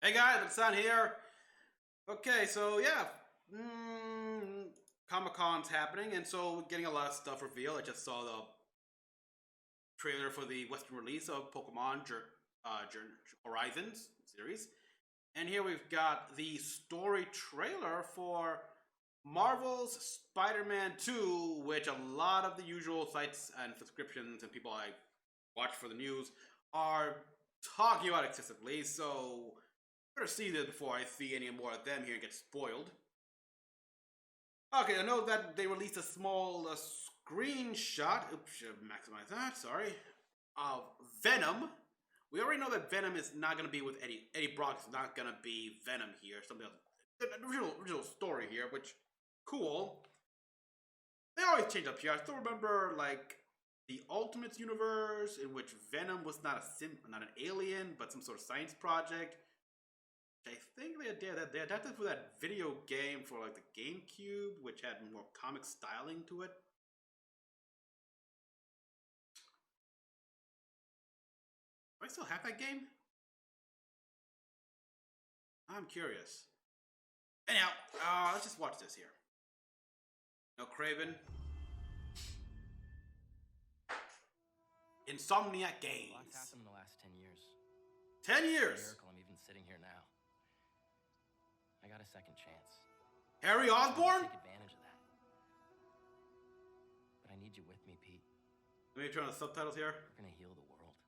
Hey guys, Mecha-san here. Okay, so yeah, Comic-Con's happening, and so we're getting a lot of stuff revealed. I just saw the trailer for the Western release of Pokemon Horizons series, and here we've got the story trailer for Marvel's Spider-Man 2, which a lot of the usual sites and subscriptions and people I watch for the news are talking about excessively. So better see this before I see any more of them here and get spoiled. Okay, I know that they released a small screenshot. Oops, should maximize that. Sorry. Of Venom. We already know that Venom is not going to be with Eddie. Eddie Brock is not going to be Venom here. Something else. The original story here, which cool. They always change up here. I still remember like the Ultimates universe in which Venom was not an alien, but some sort of science project. I think they adapted for that video game for like the GameCube, which had more comic styling to it. Do I still have that game? I'm curious. Anyhow, let's just watch this here. No Craven. Insomniac Games. A lot's happened in the last 10 years. 10 years! It's a miracle I'm even sitting here now. I got a second chance. Harry Osborn? Take advantage of that. But I need you with me, Pete. Let me turn on the subtitles here. We're gonna heal the world.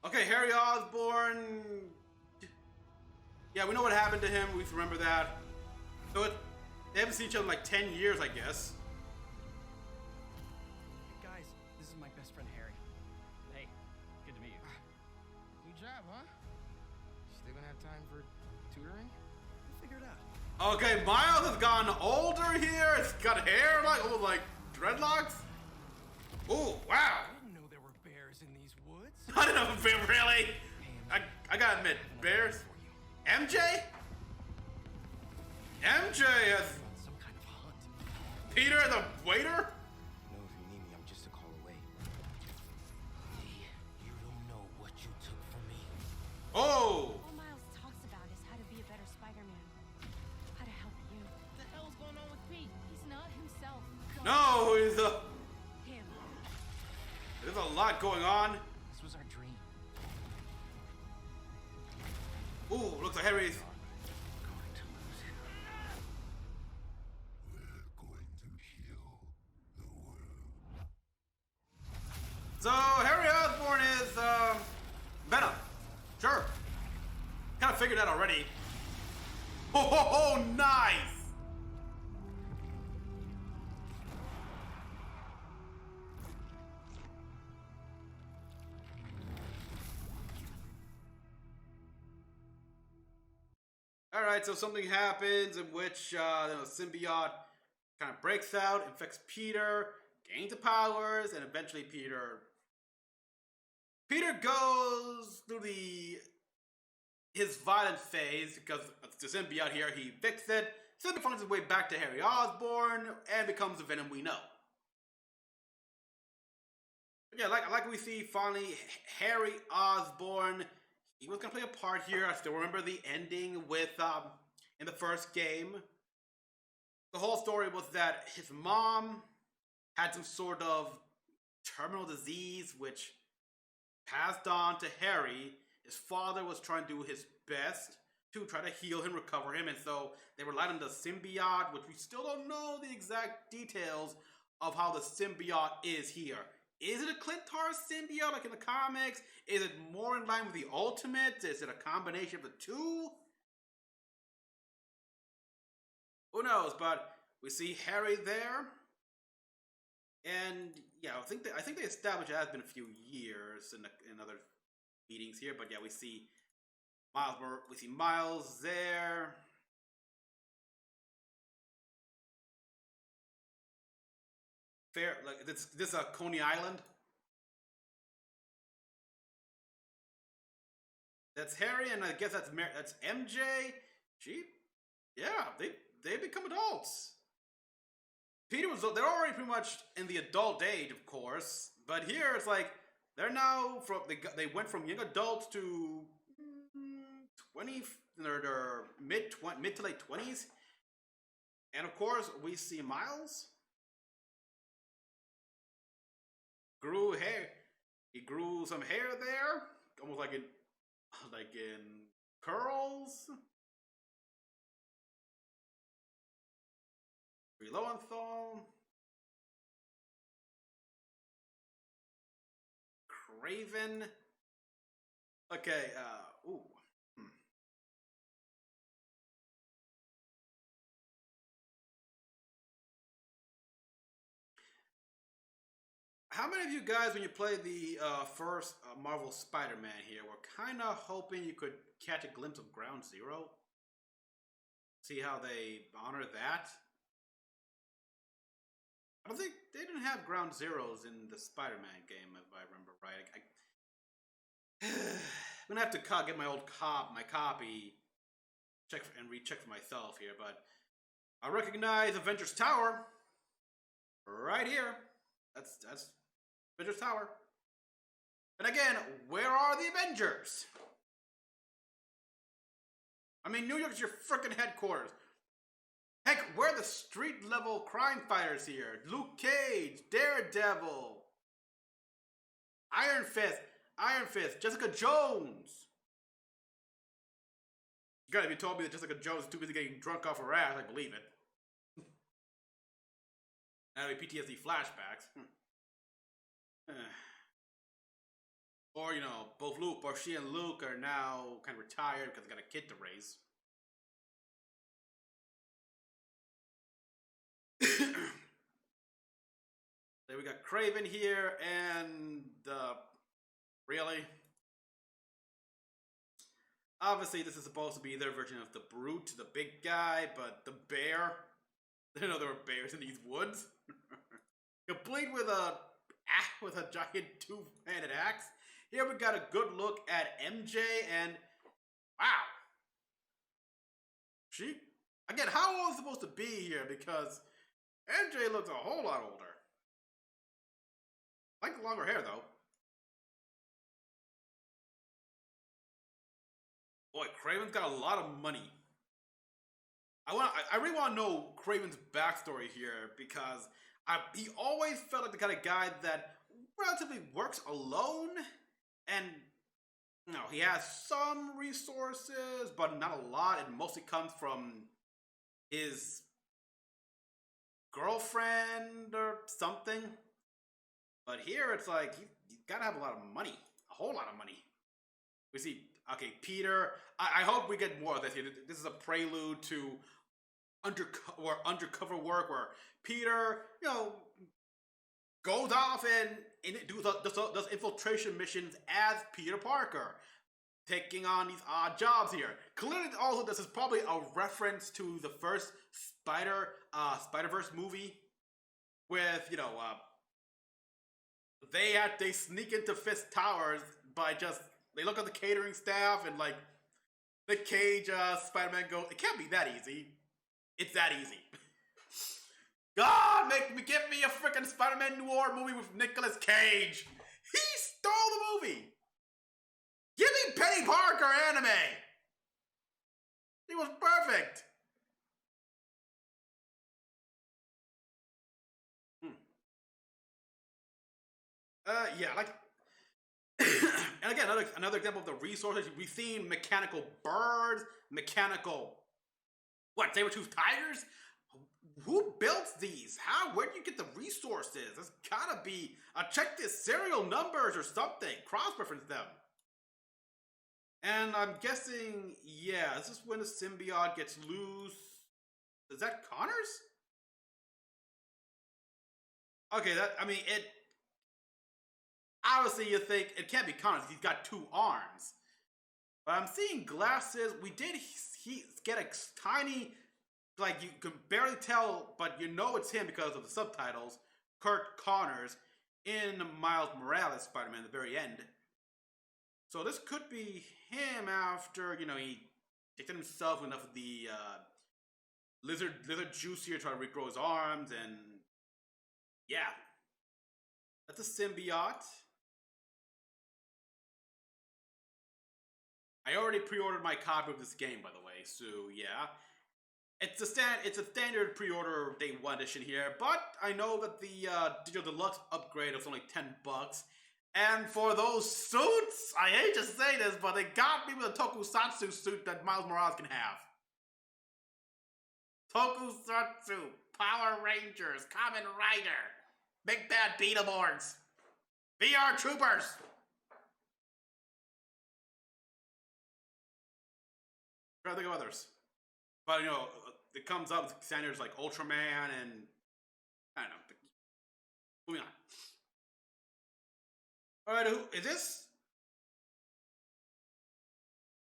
Okay, Harry Osborn. Yeah, we know what happened to him. We remember that. So they haven't seen each other in like 10 years, I guess. Hey guys, this is my best friend Harry. Hey, good to meet you. New job, huh? Still gonna have time for tutoring? We'll figure it out. Okay, Miles has gotten older here. It's got hair like almost like dreadlocks. Oh wow! I didn't know there were bears in these woods. I don't know, really. I gotta admit, bears. MJ? MJ has Some kind of hunt. Peter as a waiter. No, if you need me, I'm just a call away. Hey, you don't know what you took from me. Oh. All Miles talks about is how to be a better Spider-Man. How to help you. What the hell's going on with Pete? He's not himself. No, Him. there's a lot going on. This was our dream. Ooh, looks like Harry's. Going to lose him. We're going to heal the world. So Harry Osborn is Venom. Sure. Kind of figured that already. Oh, nice. All right, so something happens in which the symbiote kind of breaks out, infects Peter, gains the powers, and eventually Peter goes through his violent phase because the symbiote here, he fixed it. Symbiote finds his way back to Harry Osborn and becomes the Venom we know. But yeah, like we see finally Harry Osborn. He was gonna play a part here. I still remember the ending with in the first game. The whole story was that his mom had some sort of terminal disease which passed on to Harry. His father was trying to do his best to try to heal him, recover him, and so they relied on the symbiote, which we still don't know the exact details of how the symbiote is here. Is it a Clintar symbiote like in the comics? Is it more in line with the Ultimates? Is it a combination of the two? Who knows? But we see Harry there, and yeah, I think they established it has been a few years in other meetings here. But yeah, we see Miles. We see Miles there. Fair, like this Coney Island. That's Harry, and I guess that's MJ. Yeah, they become adults. Peter was they're already pretty much in the adult age, of course, but here it's like they're now they went from young adults to 20, their mid to late 20s. And of course, we see Miles. Grew hair. He grew some hair there, almost like in curls. Lowenthal. Craven. Okay, ooh. How many of you guys, when you played the first Marvel Spider-Man here, were kind of hoping you could catch a glimpse of Ground Zero? See how they honor that? I don't think they didn't have Ground Zeroes in the Spider-Man game, if I remember right. I'm gonna have to get my copy, check and recheck for myself here, but I recognize Avengers Tower right here. That's Avengers Tower. And again, where are the Avengers? I mean, New York's your freaking headquarters. Heck, where are the street level crime fighters here? Luke Cage, Daredevil, Iron Fist, Jessica Jones. God, if you told me that Jessica Jones is too busy getting drunk off her ass, I believe it. That'd be PTSD flashbacks. Or, you know, she and Luke are now kind of retired because they got a kid to raise. Then we got Craven here, and really? Obviously, this is supposed to be their version of the Brute, the big guy, but the bear. I didn't know there were bears in these woods. Complete with a giant two-handed axe. Here we got a good look at MJ, and wow. She, again, how old is supposed to be here? Because MJ looks a whole lot older. I like the longer hair, though. Boy, Craven's got a lot of money. I really want to know Craven's backstory here, because he always felt like the kind of guy that relatively works alone, and you know, he has some resources, but not a lot. It mostly comes from his girlfriend or something. But here it's like he's gotta have a lot of money, a whole lot of money. We see, okay, Peter. I hope we get more of this here. This is a prelude to undercover work where Peter, you know, goes off and does infiltration missions as Peter Parker, taking on these odd jobs here. Clearly, also this is probably a reference to the first Spider-Verse movie, with, you know, they sneak into Fisk Towers by they look at the catering staff and like Nick Cage, Spider-Man goes, it can't be that easy. It's that easy. God, get me a freaking Spider-Man noir movie with Nicolas Cage. He stole the movie. Give me Penny Parker anime. He was perfect. Yeah, like, and again, another example of the resources. We've seen mechanical birds, saber-tooth tigers? Who built these? Where do you get the resources? There's gotta be, check this serial numbers or something. Cross-reference them. And I'm guessing, yeah, this is when the symbiote gets loose. Is that Connors? Okay, it... Obviously, you think it can't be Connors. He's got 2 arms. But I'm seeing glasses. He get a tiny, like, you can barely tell, but you know it's him because of the subtitles, Kurt Connors, in Miles Morales Spider-Man at the very end. So this could be him after, you know, he injected himself enough of the lizard juice here to try to regrow his arms, and yeah. That's a symbiote. I already pre-ordered my copy of this game, by the way, so yeah. It's a standard pre-order day one edition here, but I know that the Digital Deluxe upgrade was only $10. And for those suits, I hate to say this, but they got me with a Tokusatsu suit that Miles Morales can have. Tokusatsu, Power Rangers, Kamen Rider, Big Bad Beetleborgs, VR Troopers. Try to think of others. But, you know, it comes up with standards like Ultraman and, I don't know. Moving on. Alright, who is this?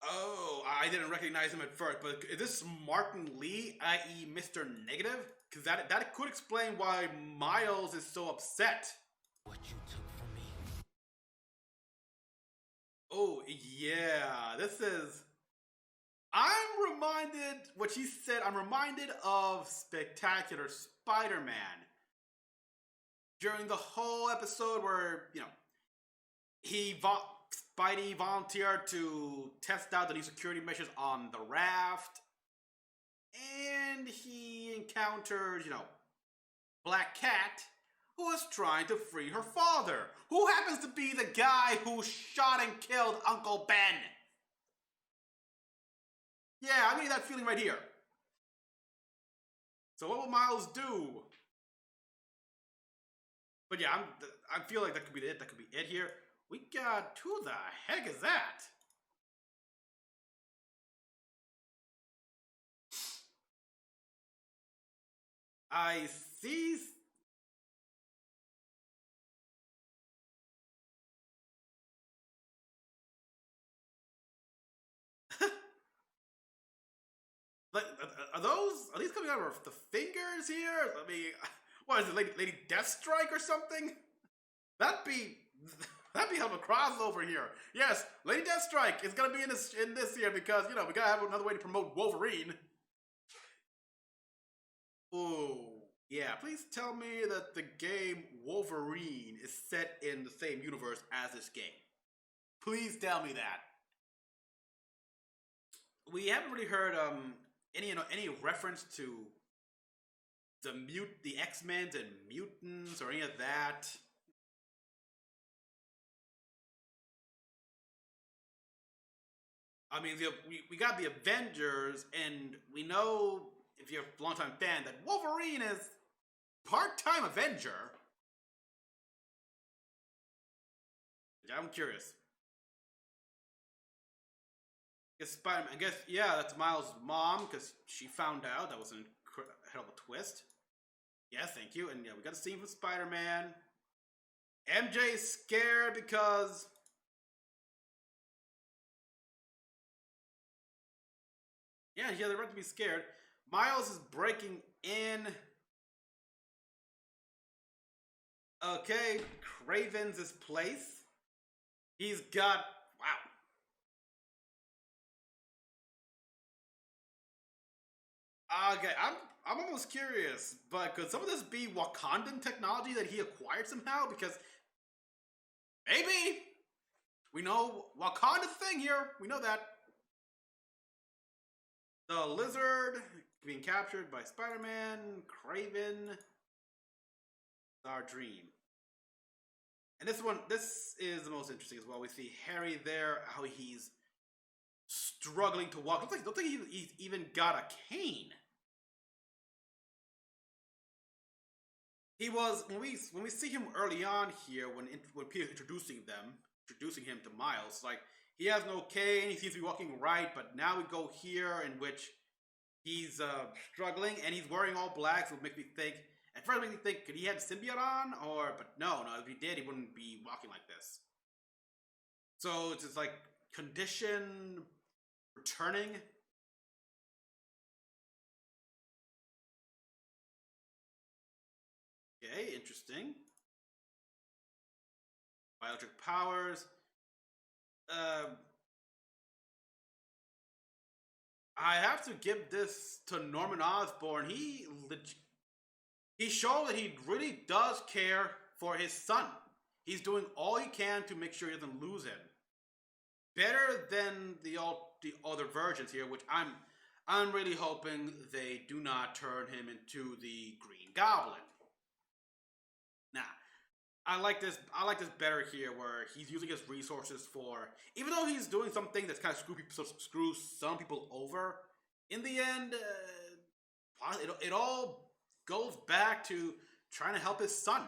Oh, I didn't recognize him at first, but is this Martin Lee, i.e. Mr. Negative? Because that could explain why Miles is so upset. What you took from me. Oh, yeah, this is... I'm reminded of Spectacular Spider-Man. During the whole episode where, you know, Spidey volunteered to test out the new security measures on the raft. And he encounters, you know, Black Cat, who is trying to free her father, who happens to be the guy who shot and killed Uncle Ben. Yeah, I mean that feeling right here. So what will Miles do? But yeah, I feel like that could be it. That could be it here. We got... Who the heck is that? I see... Like, are these coming out of the fingers here? I mean, what is it, Lady Deathstrike or something? That'd be hell of a crossover here. Yes, Lady Deathstrike is gonna be in this here because, you know, we gotta have another way to promote Wolverine. Oh, yeah. Please tell me that the game Wolverine is set in the same universe as this game. Please tell me that. We haven't really heard any reference to the X-Men and mutants or any of that. I mean, we got the Avengers, and we know, if you're a longtime fan, that Wolverine is part-time Avenger. Yeah, I'm curious. I guess, yeah, that's Miles' mom, because she found out. That was a hell of a twist. Yeah, thank you. And yeah, we got a scene from Spider-Man. MJ's scared because... Yeah, he has the right to be scared. Miles is breaking in. Okay, Craven's place. He's got... Wow. Okay, I'm almost curious, but could some of this be Wakandan technology that he acquired somehow? Because maybe we know Wakanda's thing here. We know that the lizard being captured by Spider-Man, Kraven, our dream, and this is the most interesting as well. We see Harry there, how he's struggling to walk. Looks like he's even got a cane. He was when we see him early on here when Peter's introducing him to Miles, like he has no cane, he seems to be walking right, but now we go here in which he's struggling and he's wearing all black, so it makes me think. At first, it makes me think, could he have symbiote on, but no, if he did, he wouldn't be walking like this. So it's just like condition returning. Okay, interesting. Bioelectric powers. I have to give this to Norman Osborn. He showed that he really does care for his son. He's doing all he can to make sure he doesn't lose him. better than the other versions here, which I'm really hoping they do not turn him into the Green Goblin. Nah, I like this better here, where he's using his resources for, even though he's doing something that's kind of screws some people over. In the end, it all goes back to trying to help his son.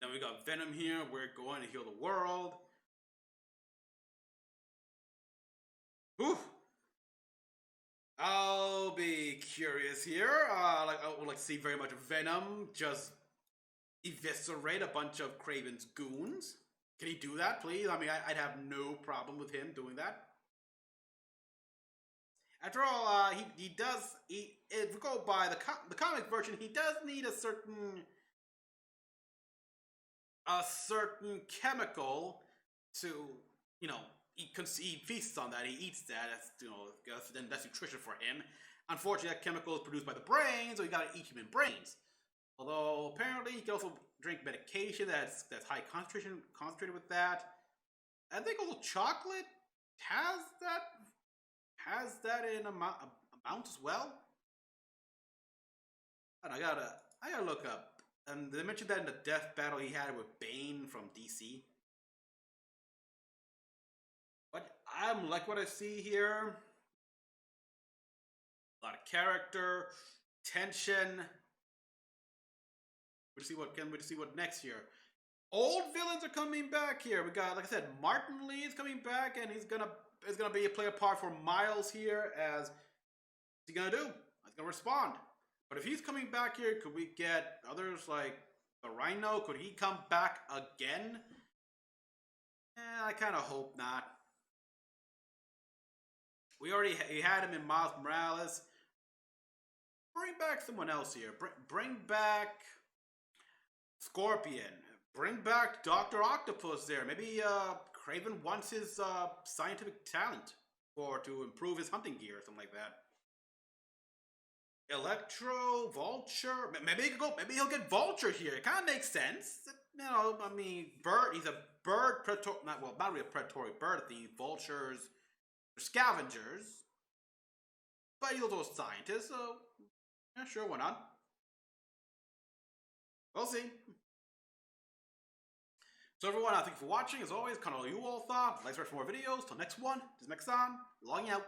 Then we got Venom here. We're going to heal the world. Whew. I'll be curious here. I would like to see very much Venom just eviscerate a bunch of Kraven's goons. Can he do that, please? I mean, I'd have no problem with him doing that. After all, he does. If we go by the comic version, he does need a certain chemical to, you know, he feasts on that. He eats that. That's nutrition for him. Unfortunately, that chemical is produced by the brain, so you gotta eat human brains. Although apparently he can also drink medication that's high concentrated with that. I think also chocolate has that in amount as well. And I gotta look up. And they mentioned that in the death battle he had with Bane from DC. But I'm like what I see here. A lot of character, tension. We'll see what next year. Old villains are coming back here. We got, like I said, Martin Lee is coming back, and he's gonna play a part for Miles here. As what's he gonna do? He's gonna respond. But if he's coming back here, could we get others like the Rhino? Could he come back again? I kind of hope not. We had him in Miles Morales. Bring back someone else here. Bring back Scorpion. Bring back Dr. Octopus there. Maybe Kraven wants his scientific talent to improve his hunting gear or something like that. Electro, Vulture. Maybe he'll get Vulture here. It kind of makes sense. You know, I mean, bird. He's a bird predator. Not really a predatory bird. The vultures are scavengers, but he's also a scientist. So yeah, sure, why not? We'll see. So everyone, thank you for watching. As always, kind of you all thought. Like, subscribe for more videos. Till next one, this is Mecha-san, logging out.